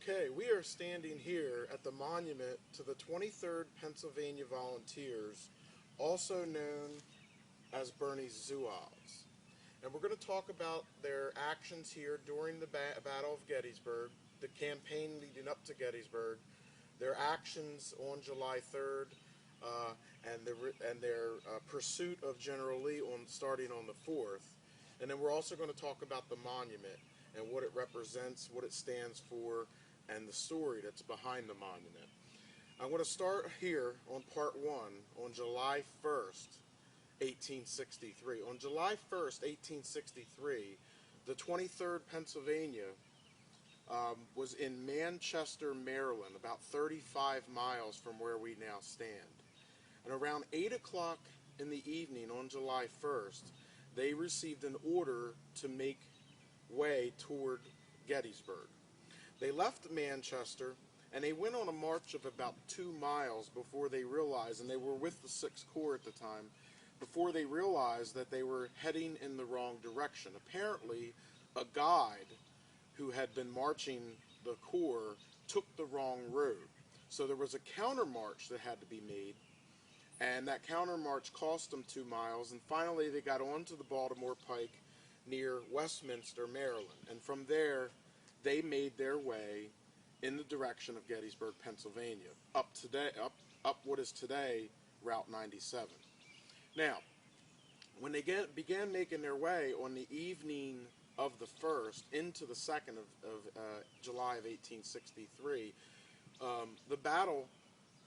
Okay, we are standing here at the monument to the 23rd Pennsylvania Volunteers, also known as Birney's Zouaves. And we're going to talk about their actions here during the Battle of Gettysburg, the campaign leading up to Gettysburg, their actions on July 3rd, and their pursuit of General Lee starting on the 4th. And then we're also going to talk about the monument and what it represents, what it stands for, and the story that's behind the monument. I'm going to start here on part 1 on July 1st, 1863. On July 1st, 1863, the 23rd Pennsylvania was in Manchester, Maryland, about 35 miles from where we now stand. And around 8 o'clock in the evening on July 1st, they received an order to make way toward Gettysburg. They left Manchester and they went on a march of about 2 miles before they realized, and they were with the 6th Corps at the time, before they realized that they were heading in the wrong direction. Apparently, a guide who had been marching the Corps took the wrong road. So there was a counter march that had to be made, and that counter march cost them 2 miles, and finally they got onto the Baltimore Pike near Westminster, Maryland. And from there, they made their way in the direction of Gettysburg, Pennsylvania, up what is today Route 97. Now, when they began making their way on the evening of the 1st into the 2nd of July of 1863, the battle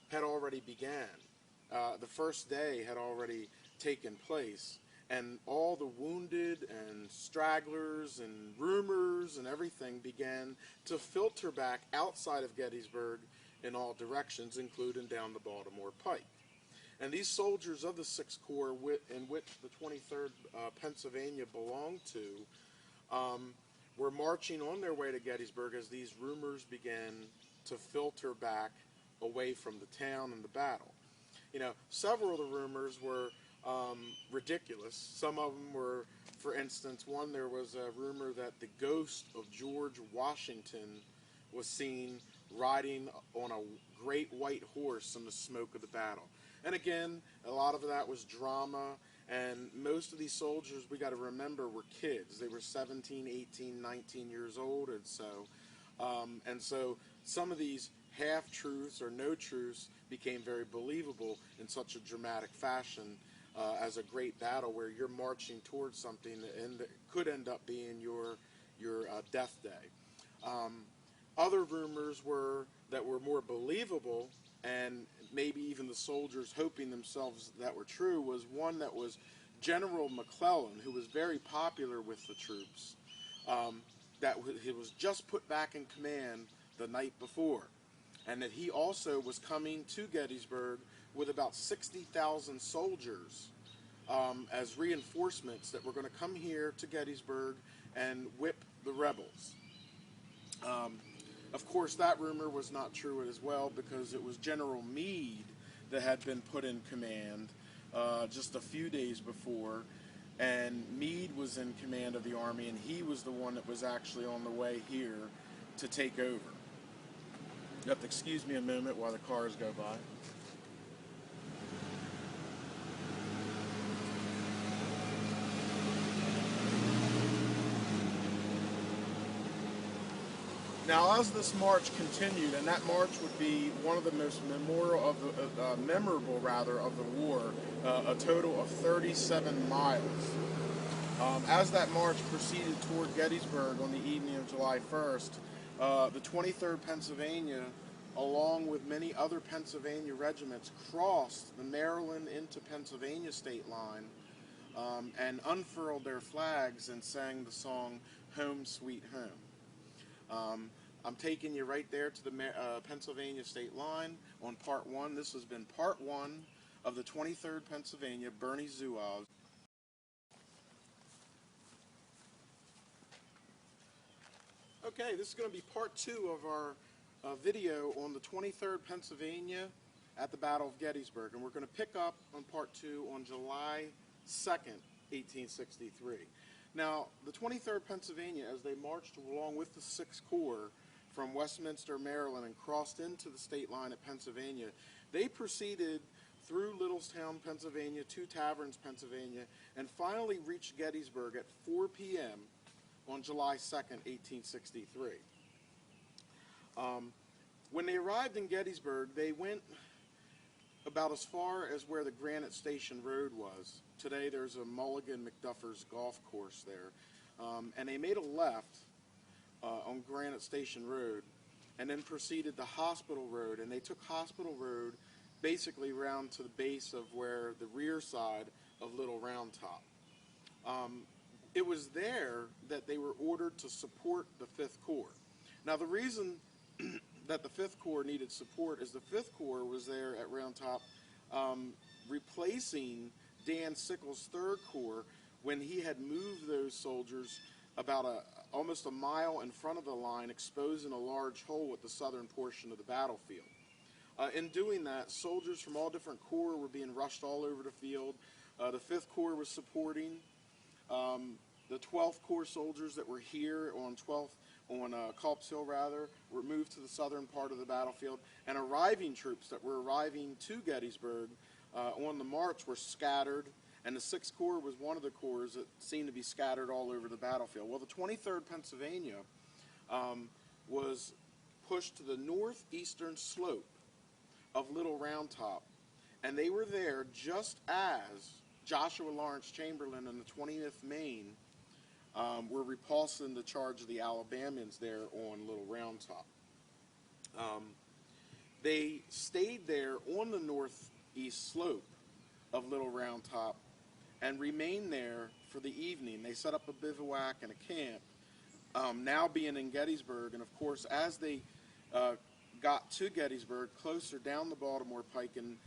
had already began. The first day had already taken place, and all the wounded and stragglers and rumors and everything began to filter back outside of Gettysburg in all directions, including down the Baltimore Pike. And these soldiers of the 6th Corps, in which the 23rd Pennsylvania belonged to, were marching on their way to Gettysburg as these rumors began to filter back away from the town and the battle. You know, several of the rumors were ridiculous. Some of them were, for instance, there was a rumor that the ghost of George Washington was seen riding on a great white horse in the smoke of the battle. And again, a lot of that was drama, and most of these soldiers, we got to remember, were kids. They were 17, 18, 19 years old, and so some of these half-truths or no truths became very believable in such a dramatic fashion as a great battle where you're marching towards something that could end up being your death day. Other rumors that were more believable, and maybe even the soldiers hoping themselves that were true, was one that was General McClellan, who was very popular with the troops, that he was just put back in command the night before, and that he also was coming to Gettysburg with about 60,000 soldiers as reinforcements that were going to come here to Gettysburg and whip the rebels. Of course, that rumor was not true as well, because it was General Meade that had been put in command just a few days before, and Meade was in command of the army, and he was the one that was actually on the way here to take over. You have to excuse me a moment while the cars go by. Now, as this march continued, and that march would be one of the most memorable of the war, a total of 37 miles. As that march proceeded toward Gettysburg on the evening of July 1st, the 23rd Pennsylvania, along with many other Pennsylvania regiments, crossed the Maryland into Pennsylvania state line and unfurled their flags and sang the song "Home Sweet Home." I'm taking you right there to the Pennsylvania state line on part 1. This has been part 1 of the 23rd Pennsylvania Birney Zouaves. Okay, this is going to be part 2 of our video on the 23rd Pennsylvania at the Battle of Gettysburg, and we're going to pick up on part 2 on July 2nd, 1863. Now, the 23rd Pennsylvania, as they marched along with the 6th Corps from Westminster, Maryland, and crossed into the state line at Pennsylvania, they proceeded through Littlestown, Pennsylvania, to Taverns, Pennsylvania, and finally reached Gettysburg at 4 p.m. on July 2nd, 1863. When they arrived in Gettysburg, they went about as far as where the Granite Station Road was. Today there's a Mulligan McDuffer's golf course there. And they made a left on Granite Station Road and then proceeded to Hospital Road, and they took Hospital Road basically around to the base of where the rear side of Little Round Top. It was there that they were ordered to support the 5th Corps. Now the reason that the 5th Corps needed support is the 5th Corps was there at Round Top replacing Dan Sickles' 3rd Corps when he had moved those soldiers about almost a mile in front of the line, exposing a large hole at the southern portion of the battlefield. In doing that, soldiers from all different corps were being rushed all over the field. The 5th Corps was supporting. The 12th Corps soldiers that were here on Culp's Hill were moved to the southern part of the battlefield, and arriving troops that were arriving to Gettysburg on the march were scattered, and the 6th Corps was one of the corps that seemed to be scattered all over the battlefield. Well, the 23rd Pennsylvania was pushed to the northeastern slope of Little Round Top, and they were there just as Joshua Lawrence Chamberlain and the 20th Maine were repulsing the charge of the Alabamians there on Little Round Top. They stayed there on the northeast slope of Little Round Top and remained there for the evening. They set up a bivouac and a camp, now being in Gettysburg, and of course as they got to Gettysburg, closer down the Baltimore Pike, and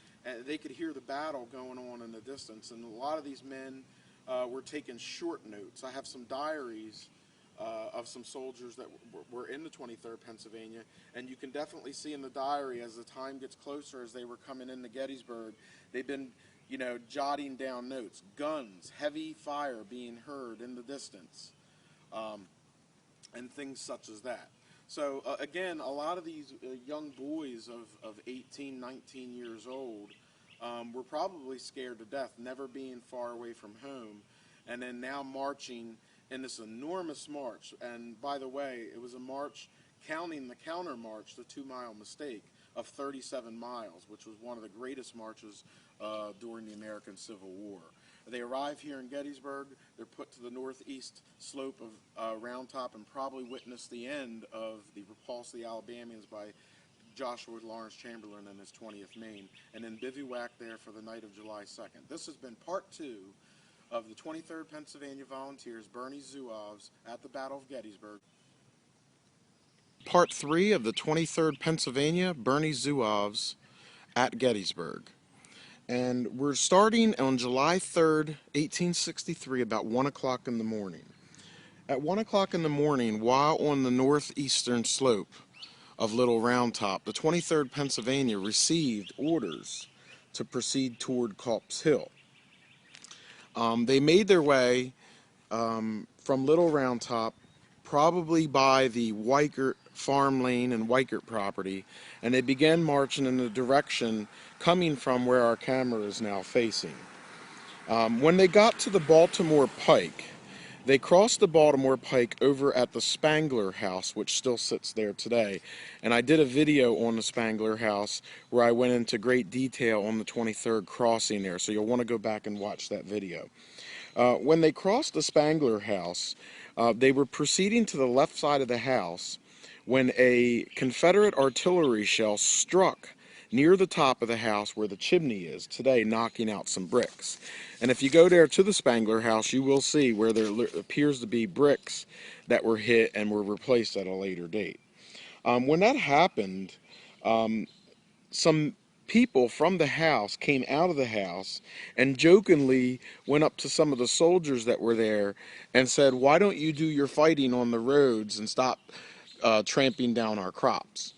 they could hear the battle going on in the distance, and a lot of these men were taking short notes. I have some diaries of some soldiers that were in the 23rd Pennsylvania, and you can definitely see in the diary as the time gets closer, as they were coming into Gettysburg, they've been, jotting down notes. Guns, heavy fire being heard in the distance, and things such as that. So again, a lot of these young boys of 18, 19 years old were probably scared to death, never being far away from home, and then now marching in this enormous march. And by the way, it was a march, counting the counter march, the 2-mile mistake, of 37 miles, which was one of the greatest marches during the American Civil War. They arrive here in Gettysburg, they're put to the northeast slope of Round Top, and probably witness the end of the repulse of the Alabamians by Joshua Lawrence Chamberlain and his 20th Maine, and then bivouac there for the night of July 2nd. This has been part 2 of the 23rd Pennsylvania Volunteers, Birney Zouaves, at the Battle of Gettysburg. Part 3 of the 23rd Pennsylvania, Birney Zouaves, at Gettysburg. And we're starting on July 3rd, 1863, about 1 o'clock in the morning. At 1 o'clock in the morning, while on the northeastern slope of Little Round Top, the 23rd Pennsylvania received orders to proceed toward Culp's Hill. They made their way from Little Round Top, probably by the Weichert farm lane and Weichert property, and they began marching in the direction coming from where our camera is now facing. When they got to the Baltimore Pike, they crossed the Baltimore Pike over at the Spangler House, which still sits there today. And I did a video on the Spangler House where I went into great detail on the 23rd crossing there, so you'll want to go back and watch that video. When they crossed the Spangler House, they were proceeding to the left side of the house when a Confederate artillery shell struck near the top of the house where the chimney is today, knocking out some bricks. And if you go there to the Spangler House, you will see where there appears to be bricks that were hit and were replaced at a later date. When that happened, some people from the house came out of the house and jokingly went up to some of the soldiers that were there and said, "Why don't you do your fighting on the roads and stop tramping down our crops?"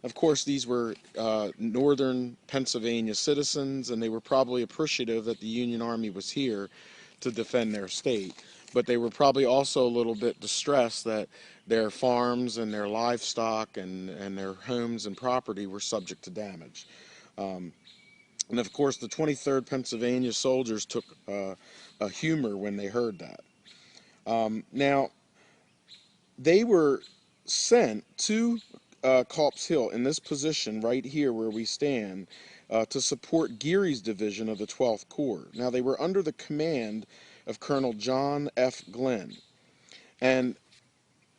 Of course, these were northern Pennsylvania citizens, and they were probably appreciative that the Union Army was here to defend their state. but they were probably also a little bit distressed that their farms and their livestock and their homes and property were subject to damage. Um, and of course, the 23rd Pennsylvania soldiers took a humor when they heard that. Now, they were sent to Culp's Hill in this position right here where we stand to support Geary's division of the 12th Corps. Now, they were under the command of Colonel John F. Glenn. And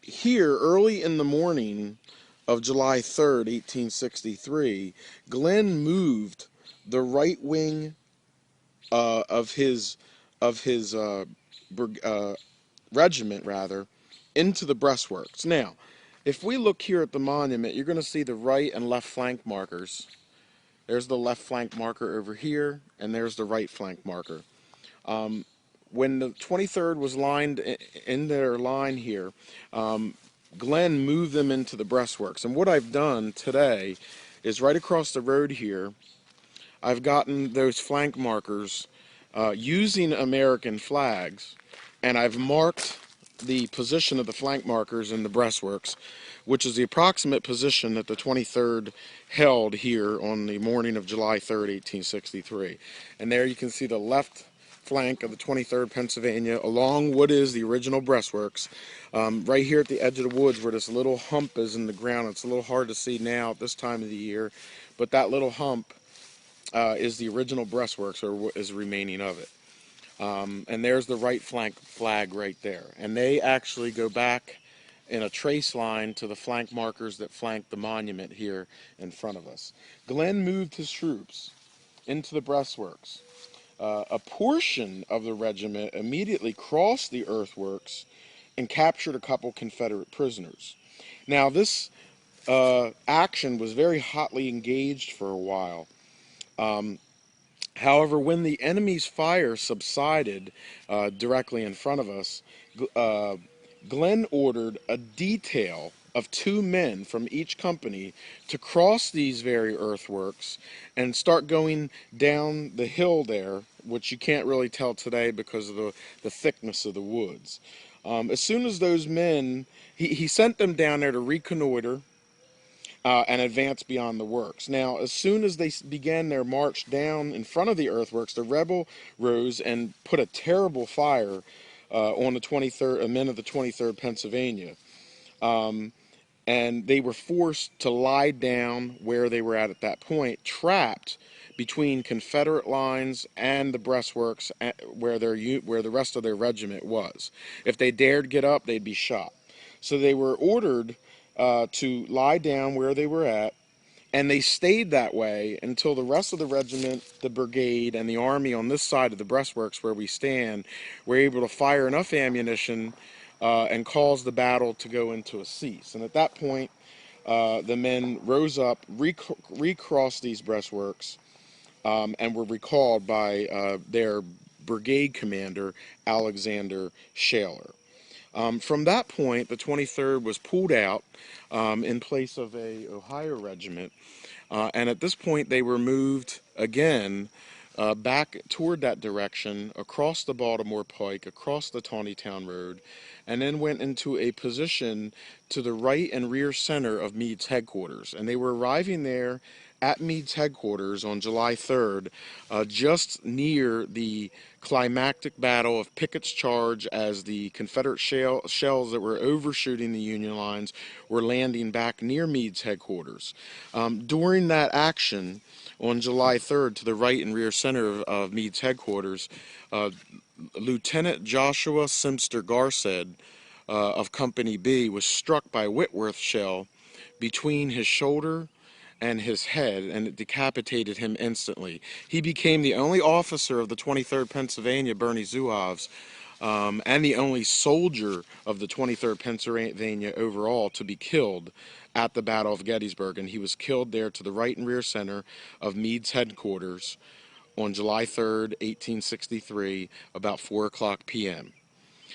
here, early in the morning of July 3rd, 1863, Glenn moved the right wing of his regiment, rather, into the breastworks. Now, if we look here at the monument, you're going to see the right and left flank markers. There's the left flank marker over here, and there's the right flank marker. When the 23rd was lined in their line here, Glenn moved them into the breastworks. And what I've done today is right across the road here, I've gotten those flank markers using American flags, and I've marked the position of the flank markers in the breastworks, which is the approximate position that the 23rd held here on the morning of July 3rd, 1863. And there you can see the left flank of the 23rd Pennsylvania along what is the original breastworks. Right here at the edge of the woods where this little hump is in the ground. It's a little hard to see now at this time of the year, but that little hump is the original breastworks, or what is remaining of it. And there's the right flank flag right there. And they actually go back in a trace line to the flank markers that flank the monument here in front of us. Glenn moved his troops into the breastworks. A portion of the regiment immediately crossed the earthworks and captured a couple Confederate prisoners. Now, this action was very hotly engaged for a while. However, when the enemy's fire subsided directly in front of us, Glenn ordered a detail of 2 men from each company to cross these very earthworks and start going down the hill there, which you can't really tell today because of the thickness of the woods. As soon as those men, he sent them down there to reconnoiter and advance beyond the works. Now, as soon as they began their march down in front of the earthworks, the rebel rose and put a terrible fire on the 23rd men of the 23rd Pennsylvania. And they were forced to lie down where they were at that point, trapped between Confederate lines and the breastworks where the rest of their regiment was. If they dared get up, they'd be shot. So they were ordered to lie down where they were at, and they stayed that way until the rest of the regiment, the brigade, and the army on this side of the breastworks where we stand were able to fire enough ammunition and cause the battle to go into a cease. And at that point, the men rose up, recrossed these breastworks, and were recalled by their brigade commander, Alexander Shaler. From that point, the 23rd was pulled out in place of a Ohio regiment, and at this point they were moved again back toward that direction, across the Baltimore Pike, across the Taneytown Road, and then went into a position to the right and rear center of Meade's headquarters. And they were arriving there at Meade's headquarters on July 3rd, just near the climactic battle of Pickett's Charge, as the Confederate shells that were overshooting the Union lines were landing back near Meade's headquarters. During that action on July 3rd, to the right and rear center of Meade's headquarters, Lieutenant Joshua Simster Garsed of Company B was struck by a Whitworth shell between his shoulder and his head, and it decapitated him instantly. He became the only officer of the 23rd Pennsylvania, Birney Zouaves, and the only soldier of the 23rd Pennsylvania overall to be killed at the Battle of Gettysburg, and he was killed there to the right and rear center of Meade's headquarters on July 3rd, 1863, about 4 o'clock p.m.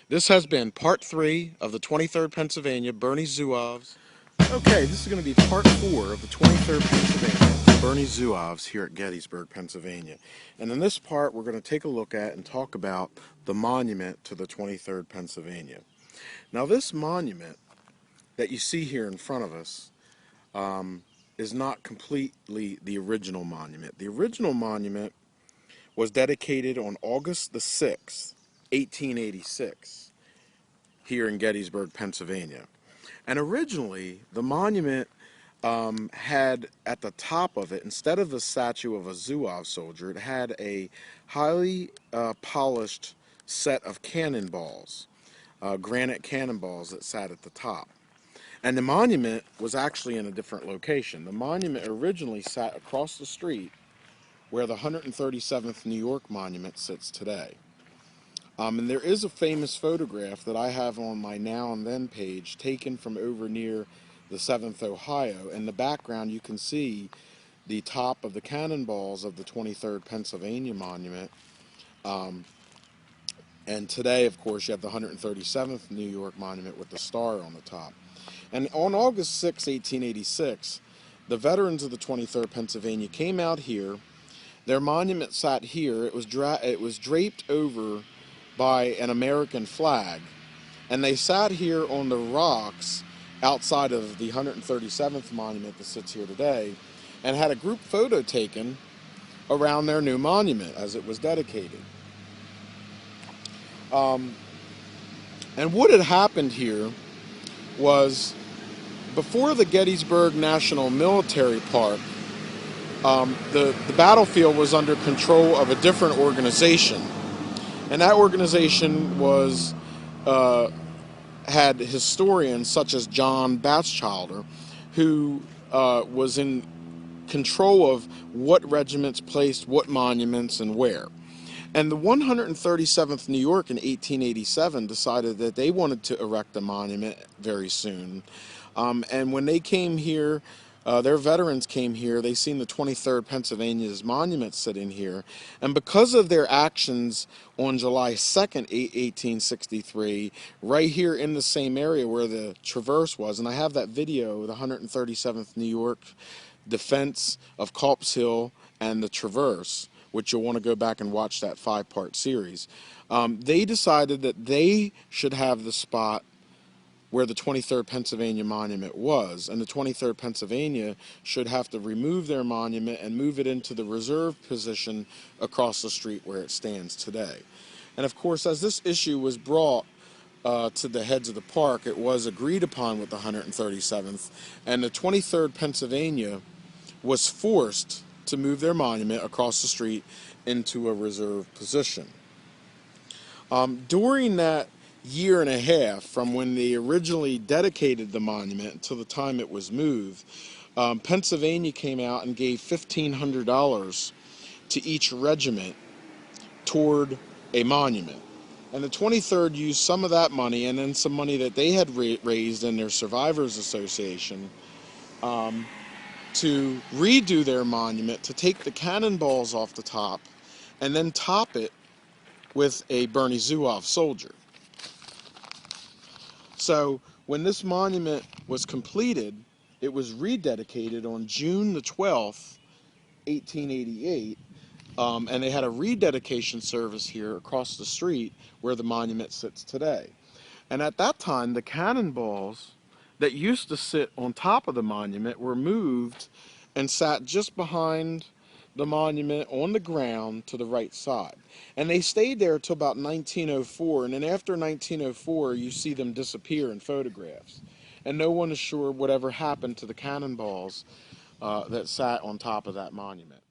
This has been part 3 of the 23rd Pennsylvania, Birney Zouaves. Okay, this is going to be part 4 of the 23rd Pennsylvania. Birney Zouaves here at Gettysburg, Pennsylvania. And in this part, we're going to take a look at and talk about the monument to the 23rd Pennsylvania. Now, this monument that you see here in front of us is not completely the original monument. The original monument was dedicated on August the 6th, 1886, here in Gettysburg, Pennsylvania. And originally, the monument had at the top of it, instead of the statue of a Zouave soldier, it had a highly polished set of cannonballs, granite cannonballs that sat at the top. And the monument was actually in a different location. The monument originally sat across the street where the 137th New York monument sits today. And there is a famous photograph that I have on my Now and Then page taken from over near the 7th Ohio. In the background you can see the top of the cannonballs of the 23rd Pennsylvania monument. And today, of course, you have the 137th New York monument with the star on the top. And on August 6, 1886, the veterans of the 23rd Pennsylvania came out here. Their monument sat here. It was draped over by an American flag, and they sat here on the rocks outside of the 137th monument that sits here today, and had a group photo taken around their new monument as it was dedicated. And what had happened here was, before the Gettysburg National Military Park, the battlefield was under control of a different organization. And that organization had historians such as John Batchelder, who was in control of what regiments placed what monuments and where. And the 137th New York in 1887 decided that they wanted to erect a monument very soon. And when they came here, their veterans came here, they seen the 23rd Pennsylvania's monument sitting here. And because of their actions on July 2nd, 1863, right here in the same area where the traverse was, and I have that video, the 137th New York defense of Culp's Hill and the traverse, which you'll want to go back and watch that 5-part series. They decided that they should have the spot where the 23rd Pennsylvania monument was, and the 23rd Pennsylvania should have to remove their monument and move it into the reserve position across the street where it stands today. And of course, as this issue was brought to the heads of the park, it was agreed upon with the 137th, and the 23rd Pennsylvania was forced to move their monument across the street into a reserve position. During that year and a half, from when they originally dedicated the monument until the time it was moved, Pennsylvania came out and gave $1,500 to each regiment toward a monument. And the 23rd used some of that money and then some money that they had raised in their Survivors Association to redo their monument, to take the cannonballs off the top and then top it with a Birney Zouave soldier. So when this monument was completed, it was rededicated on June the 12th, 1888, and they had a rededication service here across the street where the monument sits today. And at that time, the cannonballs that used to sit on top of the monument were moved and sat just behind the monument on the ground to the right side. And they stayed there till about 1904, and then after 1904 you see them disappear in photographs. And no one is sure whatever happened to the cannonballs that sat on top of that monument.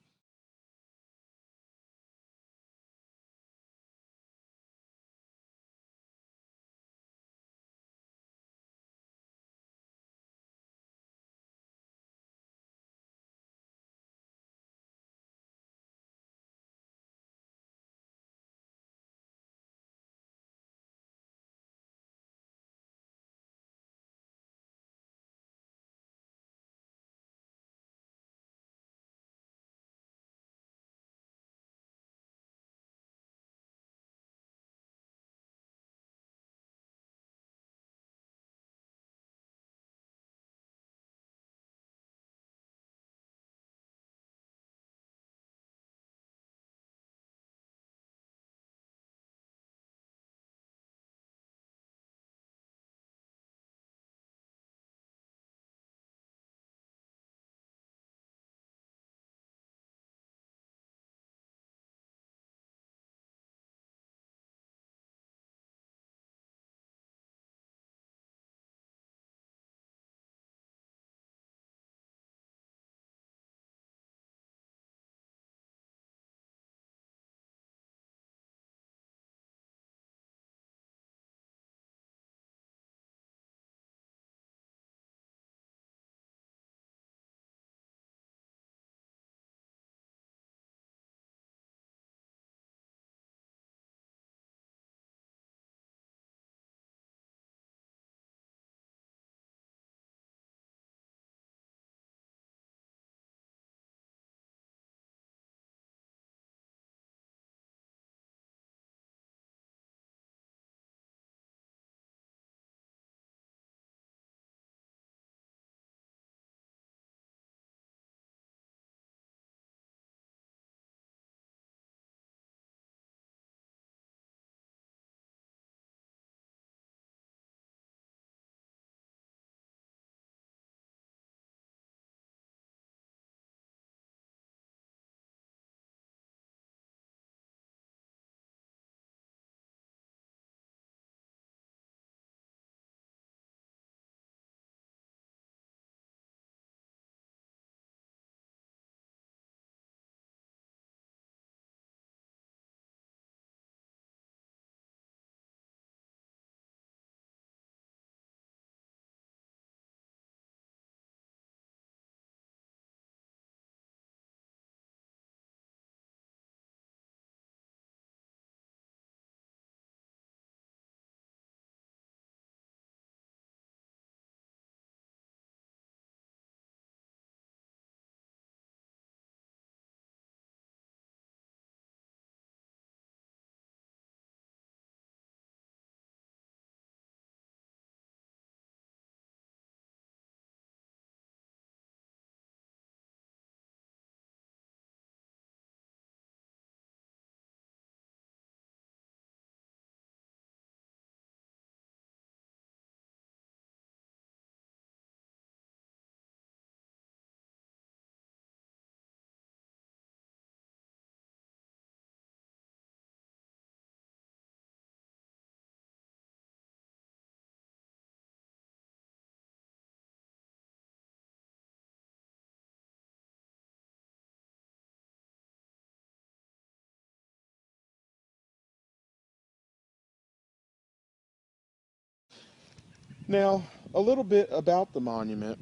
Now, a little bit about the monument.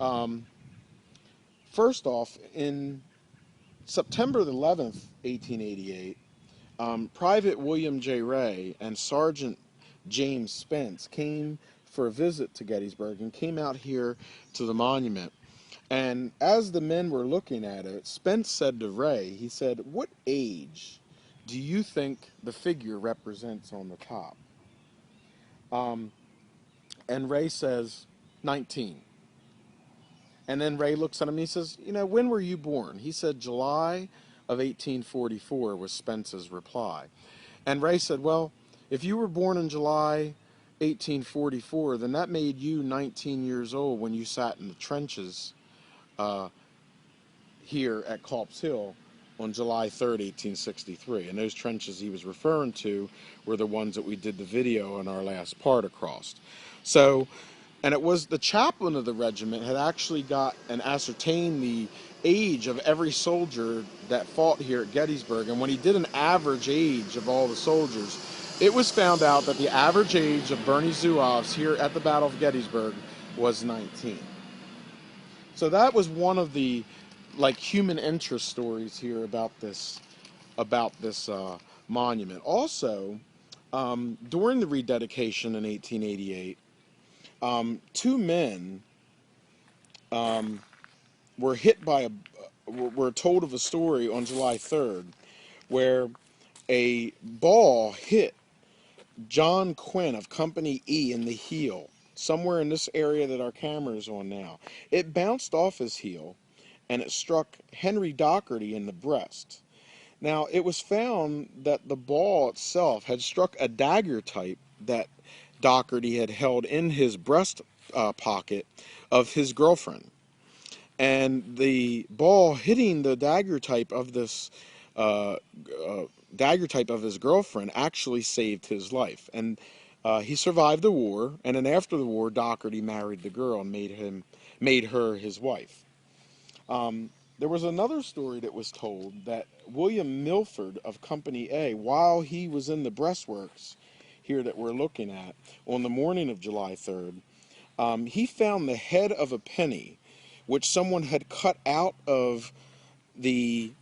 Um, First off, in September the 11th, 1888, Private William J. Ray and Sergeant James Spence came for a visit to Gettysburg and came out here to the monument. And as the men were looking at it, Spence said to Ray, he said, "What age do you think the figure represents on the top?" Um, and Ray says, 19. And then Ray looks at him and he says, "When were you born?" He said, "July of 1844 was Spence's reply. And Ray said, "Well, if you were born in July 1844, then that made you 19 years old when you sat in the trenches uh, here at Culp's Hill on July 3rd, 1863. And those trenches he was referring to were the ones that we did the video in our last part across. So, and it was the chaplain of the regiment had actually got and ascertained the age of every soldier that fought here at Gettysburg. And when he did an average age of all the soldiers, it was found out that the average age of Birney Zouaves here at the Battle of Gettysburg was 19. So that was one of the human interest stories here about this monument. Also, during the rededication in 1888, two men were hit by were told of a story on July 3rd where a ball hit John Quinn of Company E in the heel, somewhere in this area that our camera is on now. It bounced off his heel and it struck Henry Docherty in the breast. Now, it was found that the ball itself had struck a dagger type that Docherty had held in his breast pocket of his girlfriend. And the ball hitting the dagger type of this uh, dagger type of his girlfriend actually saved his life. And he survived the war, and then after the war, Docherty married the girl and made her his wife. There was another story that was told that William Milford of Company A, while he was in the breastworks here that we're looking at, on the morning of July 3rd, he found the head of a penny, which someone had cut out of the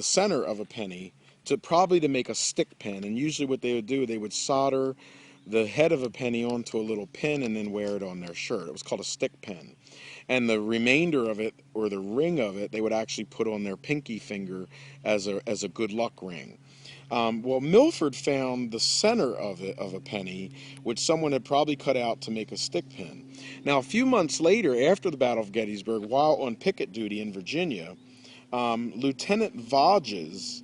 center of a penny to make a stick pin. And usually what they would do, they would solder the head of a penny onto a little pin and then wear it on their shirt. It was called a stick pin. And the remainder of it, or the ring of it, they would actually put on their pinky finger as a good luck ring. Well, Milford found the center of a penny, which someone had probably cut out to make a stick pin. Now, a few months later, after the Battle of Gettysburg, while on picket duty in Virginia, Lieutenant Zouaves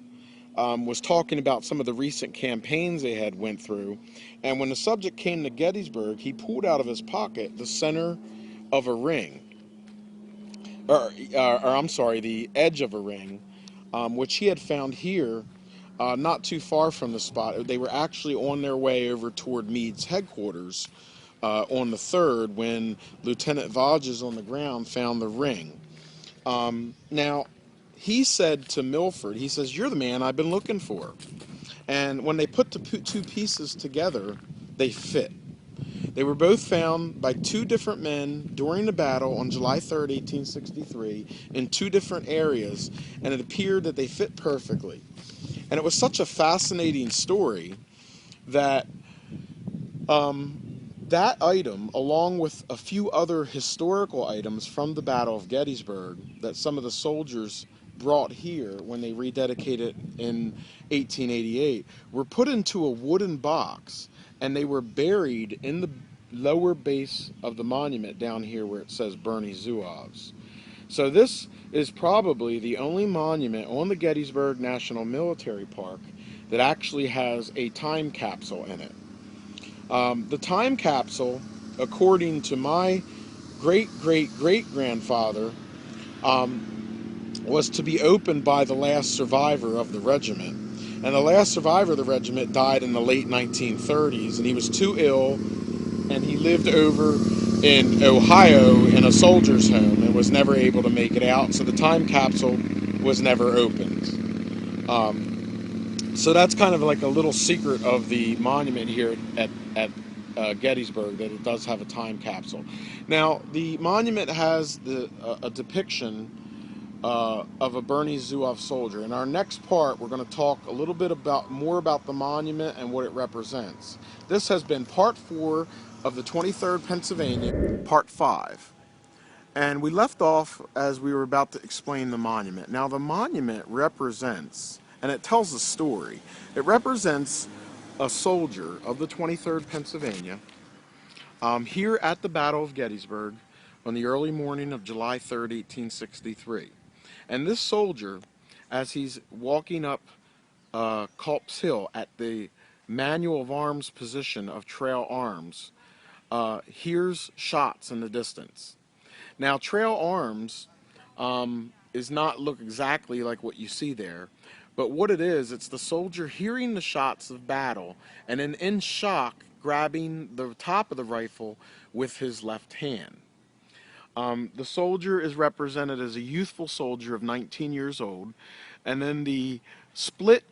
was talking about some of the recent campaigns they had went through, and when the subject came to Gettysburg, he pulled out of his pocket the center of a ring, or I'm sorry, the edge of a ring, which he had found here, not too far from the spot. They were actually on their way over toward Meade's headquarters on the 3rd when Lieutenant Zouaves on the ground found the ring. Now, he said to Milford, he says, "You're the man I've been looking for." And when they put the two pieces together, they fit. They were both found by two different men during the battle on July 3rd, 1863, in two different areas, and it appeared that they fit perfectly. And it was such a fascinating story that that item, along with a few other historical items from the Battle of Gettysburg that some of the soldiers brought here when they rededicated in 1888, were put into a wooden box, and they were buried in the lower base of the monument down here where it says Birney Zouaves. So this is probably the only monument on the Gettysburg National Military Park that actually has a time capsule in it. The time capsule, according to my great-great-great-grandfather, was to be opened by the last survivor of the regiment. And the last survivor of the regiment died in the late 1930s, and he was too ill, and he lived over in Ohio in a soldier's home and was never able to make it out, so the time capsule was never opened. So that's kind of like a little secret of the monument here at Gettysburg that it does have a time capsule. Now, the monument has a depiction of a Birney Zouave soldier. In our next part, we're going to talk a little bit more about the monument and what it represents. This has been part 4 of the 23rd Pennsylvania, part 5. And we left off as we were about to explain the monument. Now, the monument represents, and it tells a story, it represents a soldier of the 23rd Pennsylvania here at the Battle of Gettysburg on the early morning of July 3rd, 1863. And this soldier, as he's walking up Culp's Hill at the manual of arms position of trail arms, hears shots in the distance. Now, trail arms is not look exactly like what you see there, but what it is, it's the soldier hearing the shots of battle and then in shock grabbing the top of the rifle with his left hand. The soldier is represented as a youthful soldier of 19 years old, and then the split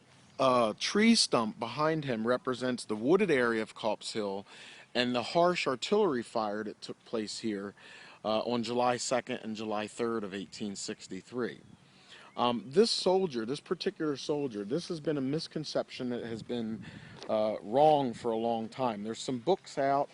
tree stump behind him represents the wooded area of Culp's Hill and the harsh artillery fire that took place here on July 2nd and July 3rd of 1863. This soldier, this particular soldier, this has been a misconception that has been wrong for a long time. There's some books out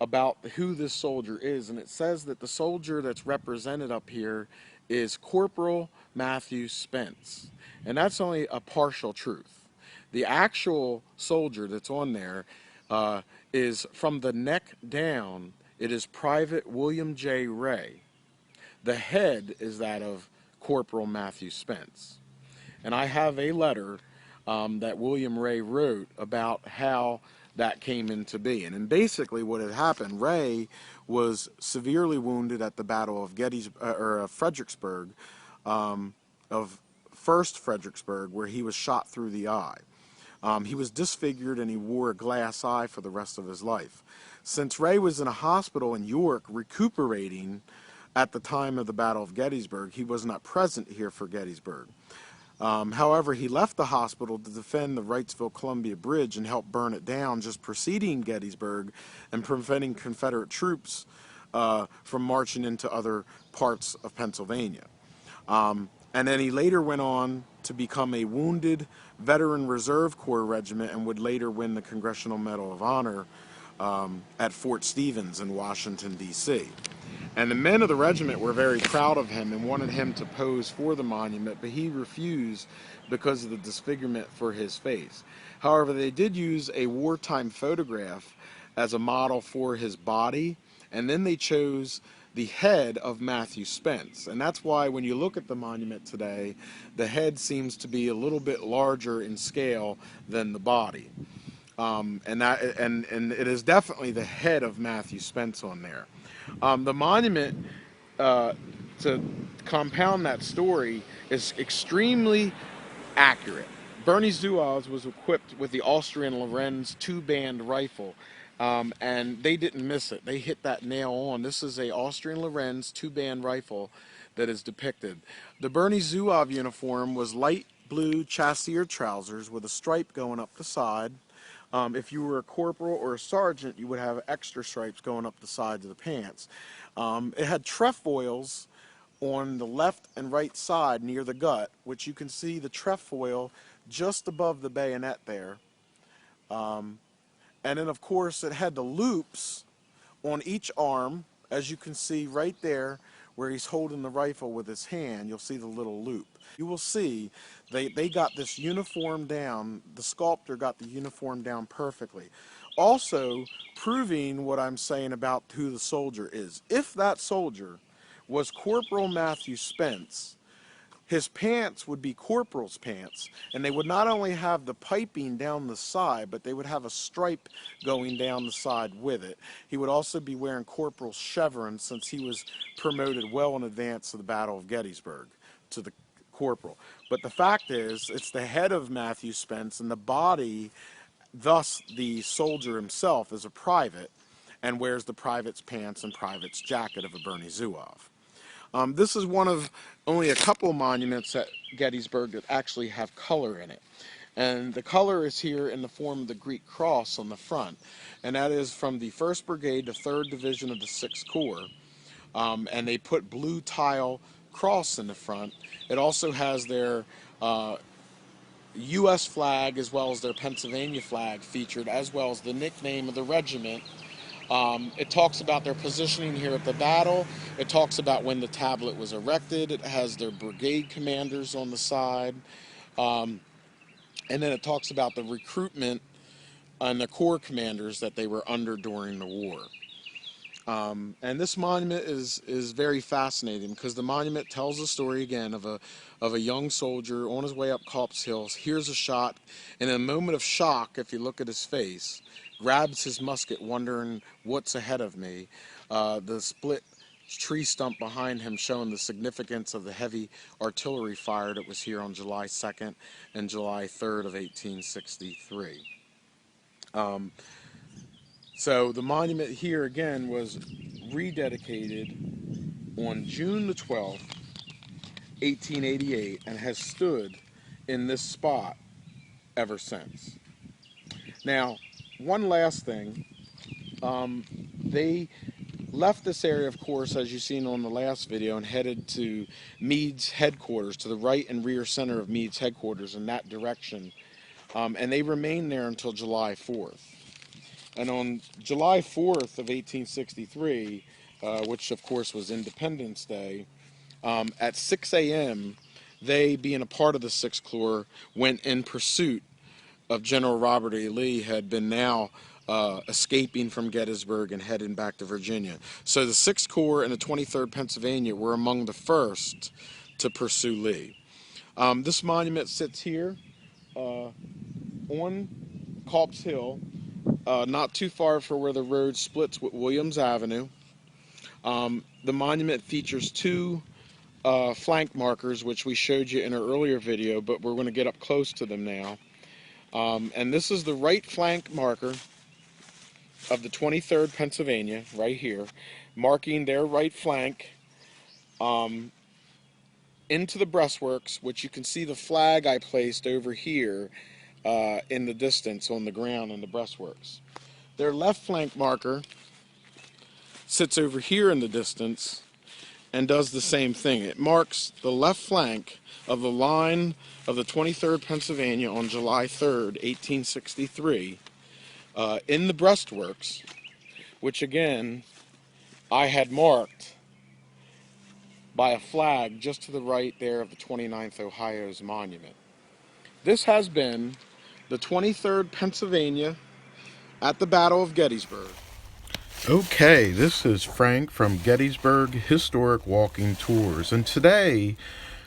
about who this soldier is, and it says that the soldier that's represented up here is Corporal Matthew Spence, and that's only a partial truth. The actual soldier that's on there is from the neck down, it is Private William J. Ray. The head is that of Corporal Matthew Spence. And I have a letter that William Ray wrote about how that came into being. And basically what had happened, Ray was severely wounded at the Battle of Fredericksburg, of First Fredericksburg, where he was shot through the eye. He was disfigured and he wore a glass eye for the rest of his life. Since Ray was in a hospital in York recuperating at the time of the Battle of Gettysburg, he was not present here for Gettysburg. However, he left the hospital to defend the Wrightsville-Columbia Bridge and help burn it down, just preceding Gettysburg and preventing Confederate troops from marching into other parts of Pennsylvania. And then he later went on to become a wounded veteran Reserve Corps regiment and would later win the Congressional Medal of Honor at Fort Stevens in Washington, D.C. And the men of the regiment were very proud of him and wanted him to pose for the monument, but he refused because of the disfigurement for his face. However, they did use a wartime photograph as a model for his body, and then they chose the head of Matthew Spence. And that's why when you look at the monument today, the head seems to be a little bit larger in scale than the body. And it is definitely the head of Matthew Spence on there. The monument, to compound that story, is extremely accurate. Birney Zouaves was equipped with the Austrian Lorenz two-band rifle, and they didn't miss it. They hit that nail on. This is a Austrian Lorenz two-band rifle that is depicted. The Birney Zouave uniform was light blue chasseur trousers with a stripe going up the side. If you were a corporal or a sergeant, you would have extra stripes going up the sides of the pants. It had trefoils on the left and right side near the gut, which you can see the trefoil just above the bayonet there. And then, of course, it had the loops on each arm, as you can see right there where he's holding the rifle with his hand. You'll see the little loop. You will see they got this uniform down. The sculptor got the uniform down perfectly. Also proving what I'm saying about who the soldier is. If that soldier was Corporal Matthew Spence, his pants would be corporal's pants, and they would not only have the piping down the side, but they would have a stripe going down the side with it. He would also be wearing corporal's chevrons, since he was promoted well in advance of the Battle of Gettysburg to the corporal. But the fact is, it's the head of Matthew Spence, and the body, thus the soldier himself, is a private and wears the private's pants and private's jacket of a Birney Zouave. This is one of only a couple monuments at Gettysburg that actually have color in it. And the color is here in the form of the Greek cross on the front, and that is from the 1st Brigade, the 3rd Division of the 6th Corps. And they put blue tile cross in the front. It also has their U.S. flag as well as their Pennsylvania flag featured, as well as the nickname of the regiment. It talks about their positioning here at the battle. It talks about when the tablet was erected. It has their brigade commanders on the side. And then it talks about the recruitment and the corps commanders that they were under during the war. And this monument is very fascinating because the monument tells the story again of a young soldier on his way up Culp's Hills, hears a shot, and in a moment of shock, if you look at his face, grabs his musket wondering what's ahead of me. The split tree stump behind him showing the significance of the heavy artillery fire that was here on July 2nd and July 3rd of 1863. So the monument here again was rededicated on June the 12th, 1888, and has stood in this spot ever since. Now, one last thing, they left this area, of course, as you've seen on the last video, and headed to Meade's headquarters, to the right and rear center of Meade's headquarters in that direction, and they remained there until July 4th. And on July 4th of 1863, which of course was Independence Day, at 6 a.m., they, being a part of the 6th Corps, went in pursuit of General Robert E. Lee, had been now escaping from Gettysburg and heading back to Virginia. So the 6th Corps and the 23rd Pennsylvania were among the first to pursue Lee. This monument sits here on Culp's Hill, not too far from where the road splits with Williams Avenue. The monument features two flank markers, which we showed you in our earlier video, but we're going to get up close to them now. And this is the right flank marker of the 23rd Pennsylvania, right here, marking their right flank into the breastworks, which you can see the flag I placed over here in the distance on the ground in the breastworks. Their left flank marker sits over here in the distance and does the same thing. It marks the left flank of the line of the 23rd Pennsylvania on July 3rd, 1863, in the breastworks, which again I had marked by a flag just to the right there of the 29th Ohio's monument. This has been the 23rd Pennsylvania at the Battle of Gettysburg. Okay, this is Frank from Gettysburg Historic Walking Tours, and today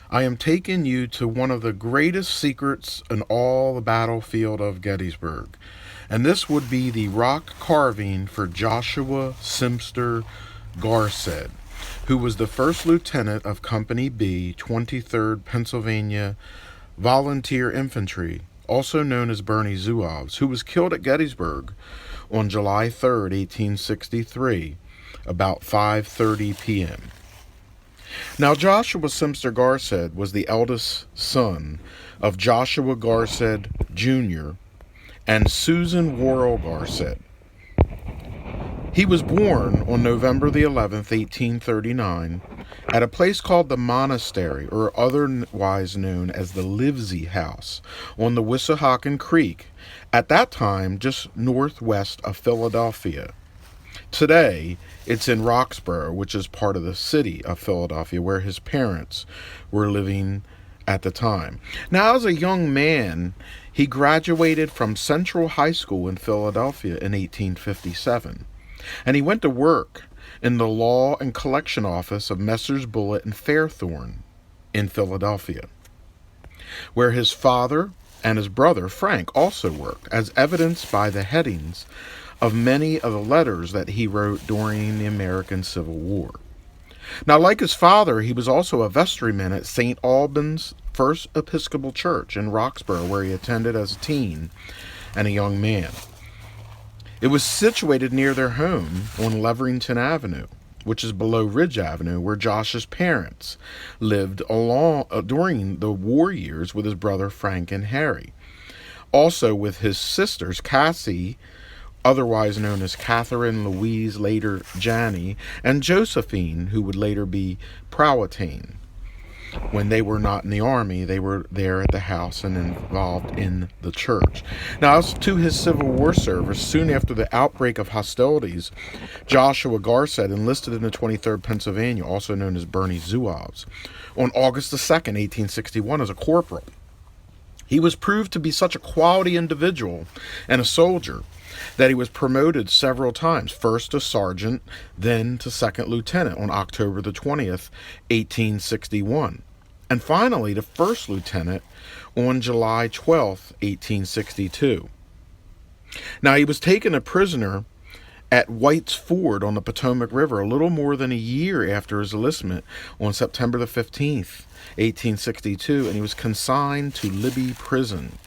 I am taking you to one of the greatest secrets in all the battlefield of Gettysburg, and this would be the rock carving for Joshua Symster Garsed, who was the first lieutenant of Company B, 23rd Pennsylvania Volunteer Infantry, also known as Birney Zouaves, who was killed at Gettysburg on July 3rd, 1863, about 5:30 p.m. Now, Joshua Symster Garsed was the eldest son of Joshua Garsed Jr. and Susan Worrell Garsed. He was born on November the 11th, 1839, at a place called the Monastery, or otherwise known as the Livesey House, on the Wissahickon Creek, at that time just northwest of Philadelphia. Today, it's in Roxborough, which is part of the city of Philadelphia, where his parents were living at the time. Now, as a young man, he graduated from Central High School in Philadelphia in 1857. And he went to work in the law and collection office of Messrs. Bullitt and Fairthorne in Philadelphia, where his father and his brother Frank also worked, as evidenced by the headings of many of the letters that he wrote during the American Civil War. Now, like his father, he was also a vestryman at St. Albans First Episcopal Church in Roxborough, where he attended as a teen and a young man. It was situated near their home on Leverington Avenue, which is below Ridge Avenue, where Josh's parents lived during the war years with his brother Frank and Harry. Also with his sisters, Cassie, otherwise known as Catherine Louise, later Janie, and Josephine, who would later be Powhatan. When they were not in the army, they were there at the house and involved in the church. Now, as to his Civil War service, soon after the outbreak of hostilities, Joshua Garcett enlisted in the 23rd Pennsylvania, also known as Birney Zouaves, on August the 2nd, 1861, as a corporal. He was proved to be such a quality individual and a soldier that he was promoted several times, first to sergeant, then to second lieutenant on October the 20th, 1861, and finally to first lieutenant on July 12th, 1862. Now, he was taken a prisoner at White's Ford on the Potomac River a little more than a year after his enlistment on September the 15th, 1862, and he was consigned to Libby Prison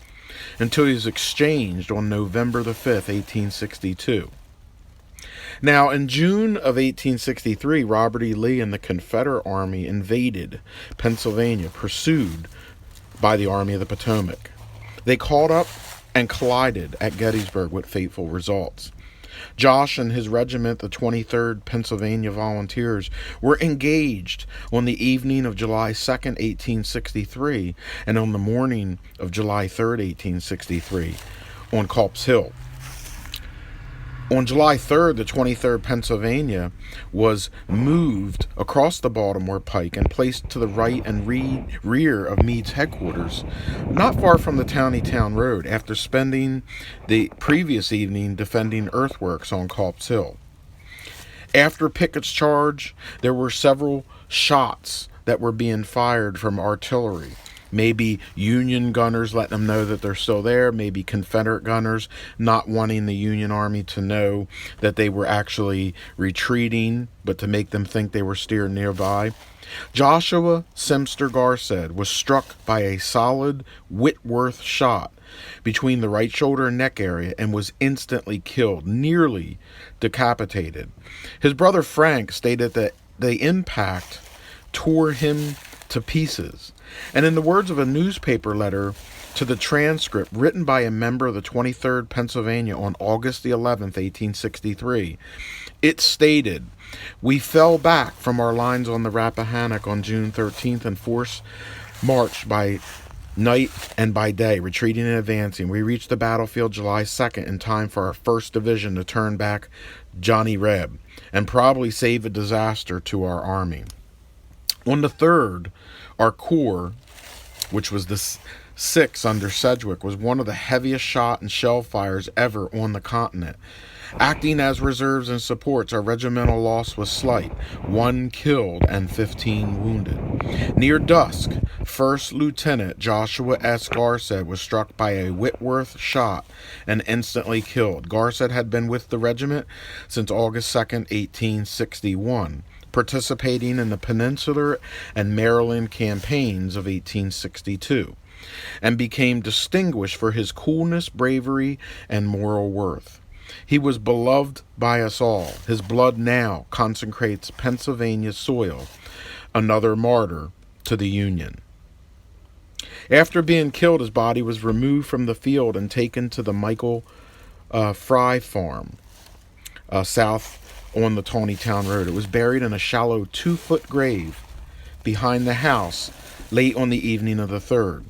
until he was exchanged on November the 5th, 1862. Now, in June of 1863, Robert E. Lee and the Confederate Army invaded Pennsylvania, pursued by the Army of the Potomac. They caught up and collided at Gettysburg with fateful results. Josh and his regiment, the 23rd Pennsylvania Volunteers, were engaged on the evening of July 2nd, 1863, and on the morning of July 3rd, 1863, on Culp's Hill. On July 3rd, the 23rd Pennsylvania was moved across the Baltimore Pike and placed to the right and rear of Meade's headquarters, not far from the Town Road, after spending the previous evening defending earthworks on Culp's Hill. After Pickett's charge, there were several shots that were being fired from artillery. Maybe Union gunners letting them know that they're still there. Maybe Confederate gunners not wanting the Union Army to know that they were actually retreating, but to make them think they were still nearby. Joshua Semster Garcett was struck by a solid Whitworth shot between the right shoulder and neck area and was instantly killed, nearly decapitated. His brother Frank stated that the impact tore him to pieces. And in the words of a newspaper letter to the transcript written by a member of the 23rd Pennsylvania on August the 11th, 1863, it stated, "We fell back from our lines on the Rappahannock on June 13th and force marched by night and by day, retreating and advancing. We reached the battlefield July 2nd in time for our 1st Division to turn back Johnny Reb and probably save a disaster to our army. On the 3rd, our corps, which was the 6th under Sedgwick, was one of the heaviest shot and shell fires ever on the continent. Acting as reserves and supports, our regimental loss was slight, 1 killed and 15 wounded. Near dusk, 1st Lieutenant Joshua S. Garcett was struck by a Whitworth shot and instantly killed. Garcett had been with the regiment since August 2nd, 1861. Participating in the Peninsular and Maryland campaigns of 1862, and became distinguished for his coolness, bravery, and moral worth. He was beloved by us all. His blood now consecrates Pennsylvania soil, another martyr to the Union." After being killed, his body was removed from the field and taken to the Michael Fry farm, south on the Town Road. It was buried in a shallow 2-foot grave behind the house late on the evening of the 3rd.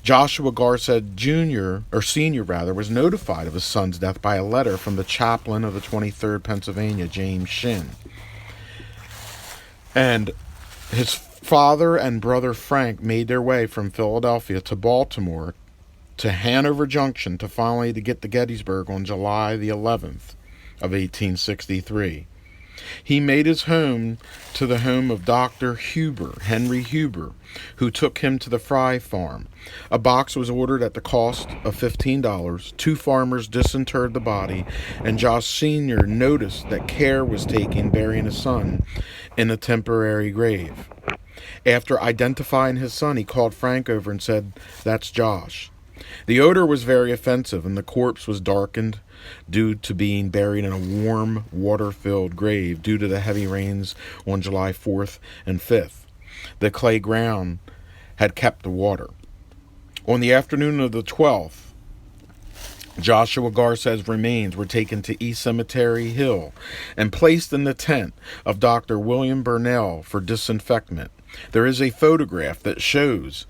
Joshua Garcett Jr., or Sr. rather, was notified of his son's death by a letter from the chaplain of the 23rd Pennsylvania, James Shin. And his father and brother Frank made their way from Philadelphia to Baltimore to Hanover Junction to finally to get to Gettysburg on July the 11th of 1863. He made his home to the home of Dr. Henry Huber, who took him to the Fry farm. A box was ordered at the cost of $15. 2 farmers disinterred the body, and Josh Sr. noticed that care was taken burying his son in a temporary grave. After identifying his son, he called Frank over and said, "That's Josh." The odor was very offensive, and the corpse was darkened due to being buried in a warm, water-filled grave due to the heavy rains on July 4th and 5th. The clay ground had kept the water. On the afternoon of the 12th, Joshua Garce's remains were taken to East Cemetery Hill and placed in the tent of Dr. William Burnell for disinfectment. There is a photograph that shows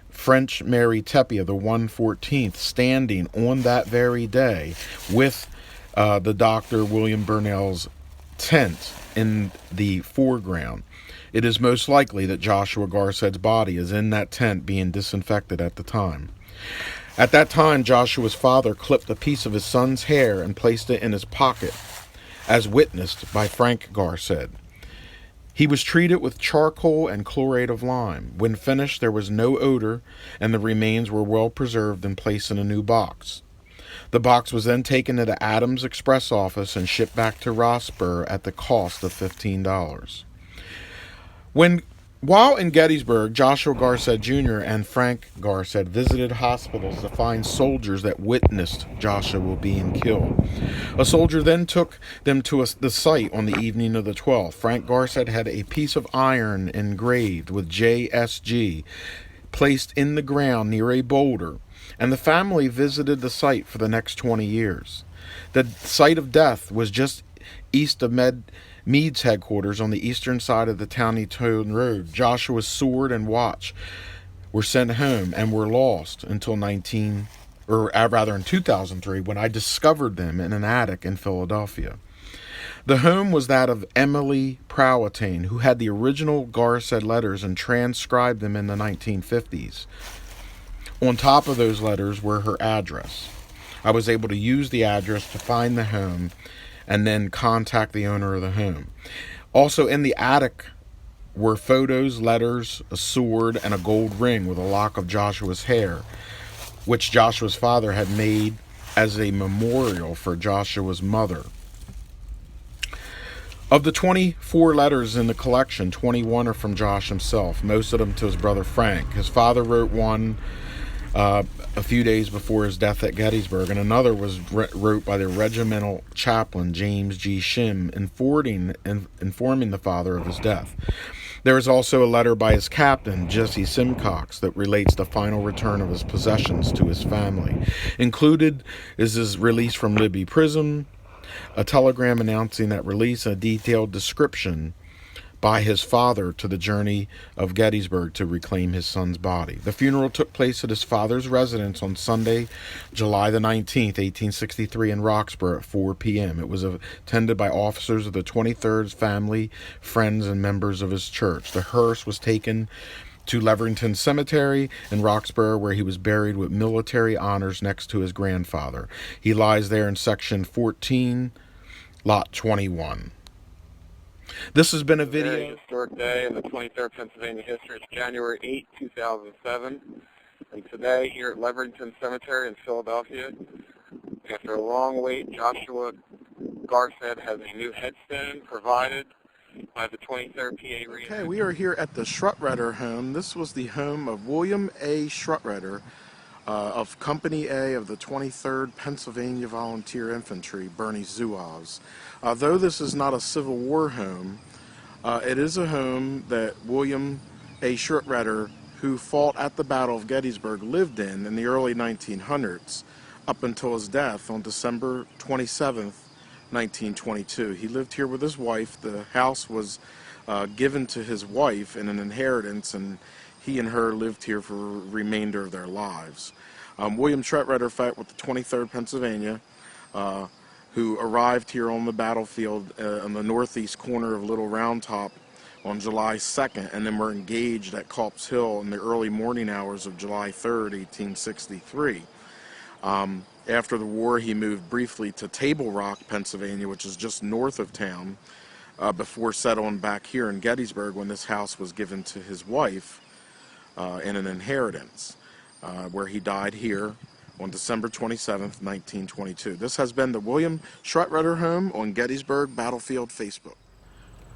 French Mary Tepia, the 114th, standing on that very day with the Dr. William Burnell's tent in the foreground. It is most likely that Joshua Garce's body is in that tent being disinfected at the time. At that time, Joshua's father clipped a piece of his son's hair and placed it in his pocket, as witnessed by Frank Garce. He was treated with charcoal and chlorate of lime. When finished, there was no odor, and the remains were well preserved and placed in a new box. The box was then taken to the Adams Express office and shipped back to Rossburg at the cost of $15. While in Gettysburg, Joshua Garce Jr. and Frank Garce visited hospitals to find soldiers that witnessed Joshua being killed. A soldier then took them to the site on the evening of the 12th. Frank Garce had a piece of iron engraved with JSG placed in the ground near a boulder, and the family visited the site for the next 20 years. The site of death was just east of Meade's headquarters on the eastern side of the Towny Tone Road. Joshua's sword and watch were sent home and were lost until in 2003, when I discovered them in an attic in Philadelphia. The home was that of Emily Prowatane, who had the original Garce letters and transcribed them in the 1950s. On top of those letters were her address. I was able to use the address to find the home and then contact the owner of the home. Also in the attic were photos, letters, a sword, and a gold ring with a lock of Joshua's hair, which Joshua's father had made as a memorial for Joshua's mother. Of the 24 letters in the collection, 21 are from Josh himself, most of them to his brother Frank. His father wrote one a few days before his death at Gettysburg, and another was wrote by the regimental chaplain James G. Shim, informing the father of his death. There is also a letter by his captain, Jesse Simcox, that relates the final return of his possessions to his family. Included is his release from Libby Prison, a telegram announcing that release, and a detailed description by his father to the journey of Gettysburg to reclaim his son's body. The funeral took place at his father's residence on Sunday, July the 19th, 1863 in Roxborough at 4 p.m. It was attended by officers of the 23rd family, friends, and members of his church. The hearse was taken to Leverington Cemetery in Roxborough, where he was buried with military honors next to his grandfather. He lies there in section 14, lot 21. This has been a video. Very historic day in the 23rd Pennsylvania history. It's January 8, 2007. And today, here at Leverington Cemetery in Philadelphia, after a long wait, Joshua Garce has a new headstone provided by the 23rd PA Region. Okay, we are here at the Schruttredder home. This was the home of William A. Schruttredder of Company A of the 23rd Pennsylvania Volunteer Infantry, Birney, Zouaves. Though this is not a Civil War home, it is a home that William A. Schruttredder, who fought at the Battle of Gettysburg, lived in the early 1900s up until his death on December 27th, 1922. He lived here with his wife. The house was given to his wife in an inheritance, and he and her lived here for the remainder of their lives. William Schruttredder fought with the 23rd Pennsylvania, who arrived here on the battlefield on the northeast corner of Little Round Top on July 2nd, and then were engaged at Culp's Hill in the early morning hours of July 3rd, 1863. After the war, he moved briefly to Table Rock, Pennsylvania, which is just north of town, before settling back here in Gettysburg when this house was given to his wife in an inheritance, where he died here on December 27th, 1922. This has been the William Schruttredder home on Gettysburg Battlefield Facebook.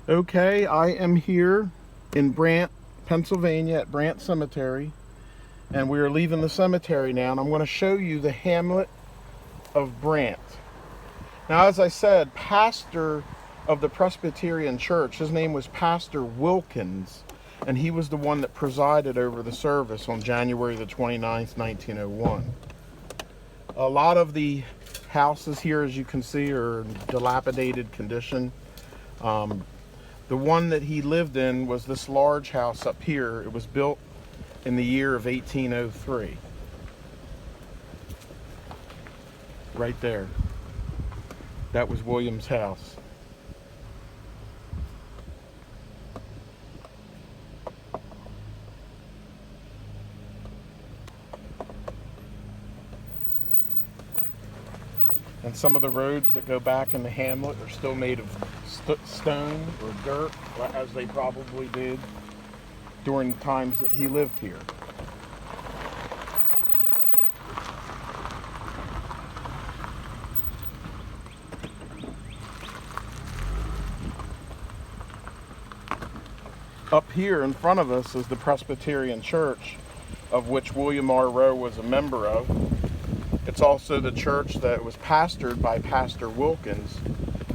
Okay, I am here in Brant, Pennsylvania at Brant Cemetery, and we are leaving the cemetery now, and I'm going to show you the hamlet of Brant. Now, as I said, pastor of the Presbyterian Church, his name was Pastor Wilkins, and he was the one that presided over the service on January the 29th, 1901. A lot of the houses here, as you can see, are in dilapidated condition. The one that he lived in was this large house up here. It was built in the year of 1803. Right there. That was William's house. And some of the roads that go back in the hamlet are still made of stone or dirt, as they probably did during the times that he lived here. Up here in front of us is the Presbyterian Church, of which William R. Rowe was a member of. It's also the church that was pastored by Pastor Wilkins,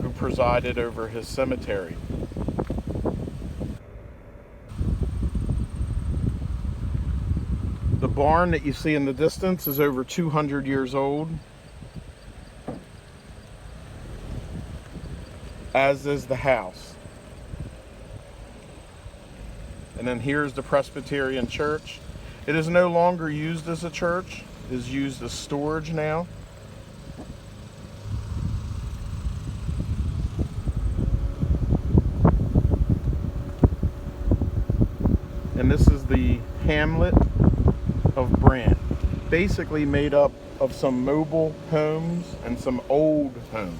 who presided over his cemetery. The barn that you see in the distance is over 200 years old, as is the house. And then here's the Presbyterian Church. It is no longer used as a church. It is used as storage now. And this is the hamlet of Brant, basically made up of some mobile homes and some old homes.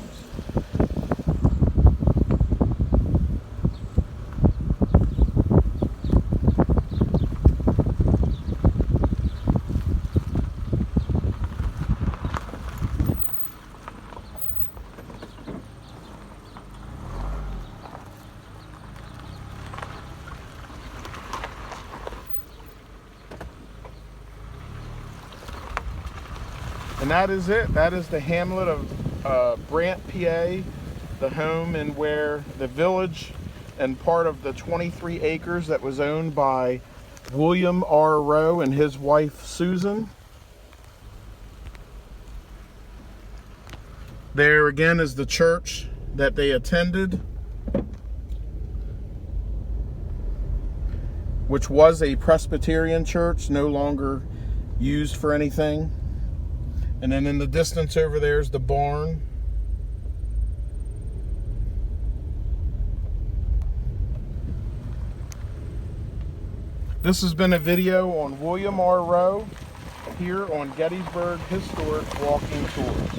And that is it. That is the hamlet of Brant, PA, the home and where the village and part of the 23 acres that was owned by William R. Rowe and his wife Susan. There again is the church that they attended, which was a Presbyterian church, no longer used for anything. And then in the distance over there is the barn. This has been a video on William R. Rowe here on Gettysburg Historic Walking Tours.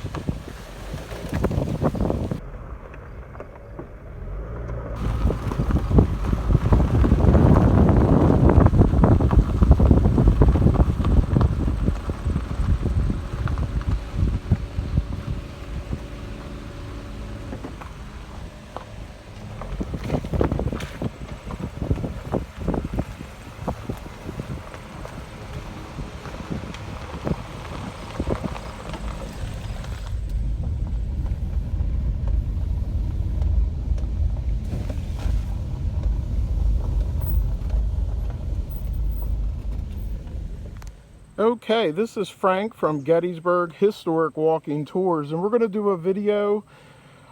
Okay, this is Frank from Gettysburg Historic Walking Tours, and we're going to do a video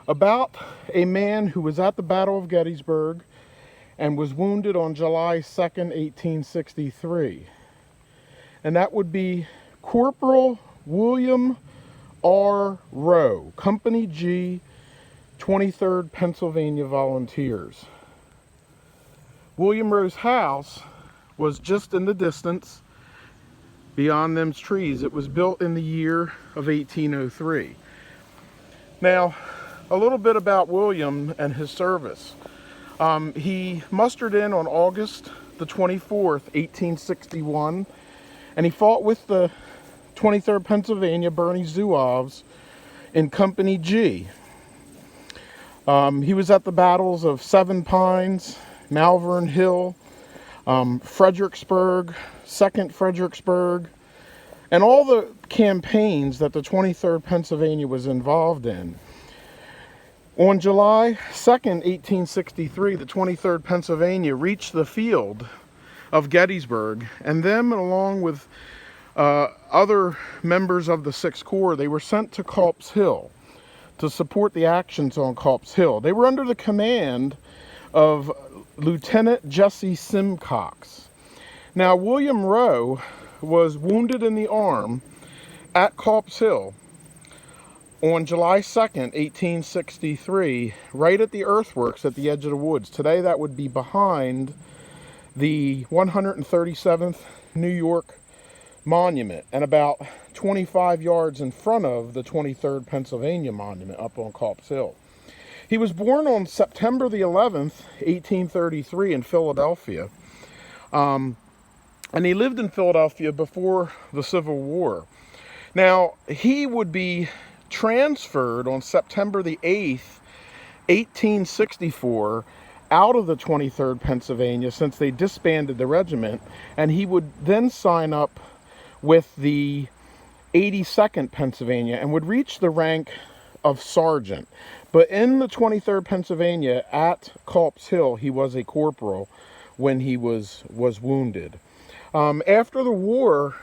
about a man who was at the Battle of Gettysburg and was wounded on July 2nd, 1863. And that would be Corporal William R. Rowe, Company G, 23rd Pennsylvania Volunteers. William Rowe's house was just in the distance beyond them trees. It was built in the year of 1803. Now, a little bit about William and his service. He mustered in on August the 24th, 1861, and he fought with the 23rd Pennsylvania Birney Zouaves in Company G. He was at the battles of Seven Pines, Malvern Hill, Fredericksburg, 2nd Fredericksburg, and all the campaigns that the 23rd Pennsylvania was involved in. On July 2nd, 1863, the 23rd Pennsylvania reached the field of Gettysburg, and them, along with other members of the 6th Corps, they were sent to Culp's Hill to support the actions on Culp's Hill. They were under the command of Lieutenant Jesse Simcox. Now, William Rowe was wounded in the arm at Culp's Hill on July 2nd, 1863, right at the earthworks at the edge of the woods. Today, that would be behind the 137th New York Monument and about 25 yards in front of the 23rd Pennsylvania Monument up on Culp's Hill. He was born on September the 11th, 1833 in Philadelphia. And he lived in Philadelphia before the Civil War. Now, he would be transferred on September the 8th, 1864, out of the 23rd Pennsylvania since they disbanded the regiment, and he would then sign up with the 82nd Pennsylvania and would reach the rank of sergeant. But in the 23rd Pennsylvania at Culp's Hill, he was a corporal when he was wounded. After the war,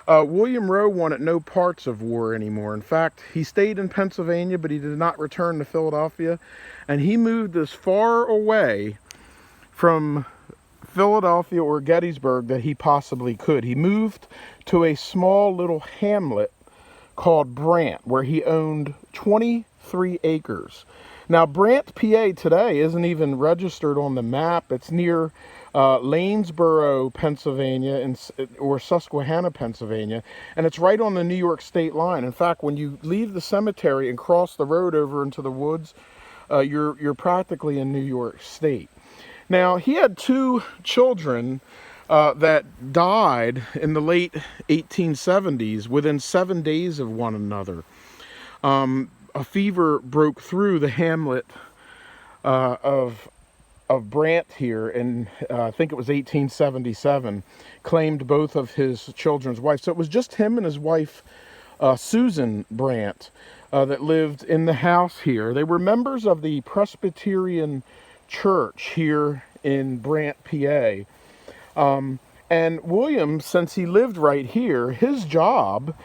William Rowe wanted no parts of war anymore. In fact, he stayed in Pennsylvania, but he did not return to Philadelphia, and he moved as far away from Philadelphia or Gettysburg that he possibly could. He moved to a small little hamlet called Brant, where he owned 23 acres. Now, Brant, PA today isn't even registered on the map. It's near Lanesboro, Pennsylvania, or Susquehanna, Pennsylvania, and it's right on the New York state line. In fact, when you leave the cemetery and cross the road over into the woods, you're practically in New York State. Now, he had 2 children that died in the late 1870s within 7 days of one another. A fever broke through the hamlet of Brant here, and I think it was 1877, claimed both of his children's wives. So it was just him and his wife, Susan Brant, that lived in the house here. They were members of the Presbyterian Church here in Brant, PA. And William, since he lived right here, his job,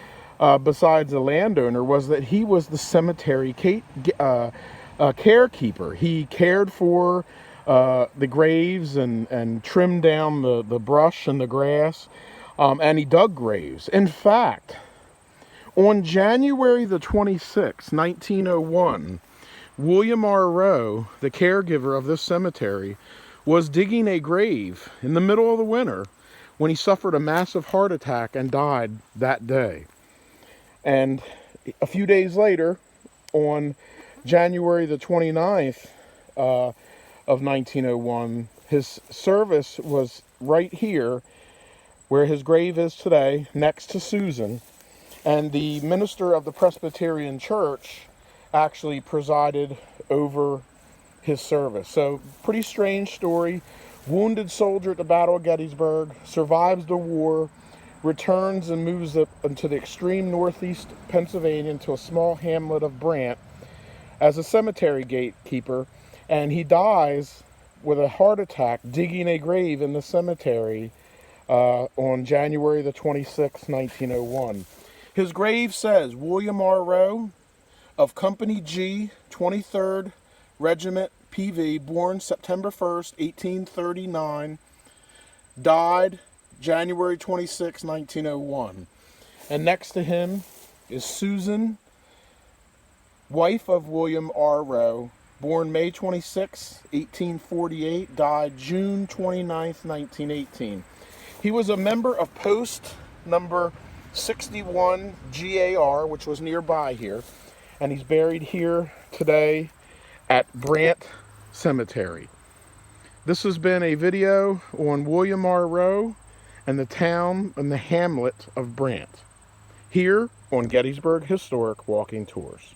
besides a landowner, was that he was the cemetery carekeeper. He cared for the graves and trimmed down the brush and the grass, and he dug graves. In fact, on January the 26th, 1901, William R. Rowe, the caregiver of this cemetery, was digging a grave in the middle of the winter when he suffered a massive heart attack and died that day. And a few days later, on January the 29th of 1901, his service was right here where his grave is today, next to Susan. And the minister of the Presbyterian Church actually presided over his service. So, pretty strange story. Wounded soldier at the Battle of Gettysburg, survives the war, returns and moves up into the extreme northeast Pennsylvania into a small hamlet of Brant as a cemetery gatekeeper, and he dies with a heart attack digging a grave in the cemetery on January the 26th, 1901. His grave says, William R. Rowe of Company G, 23rd Regiment, PV, born September 1st, 1839, died January 26, 1901. And next to him is Susan, wife of William R. Rowe, born May 26, 1848, died June 29th, 1918. He was a member of post number 61 GAR, which was nearby here, and he's buried here today at Brant Cemetery. This has been a video on William R. Rowe and the town and the hamlet of Brant, here on Gettysburg Historic Walking Tours.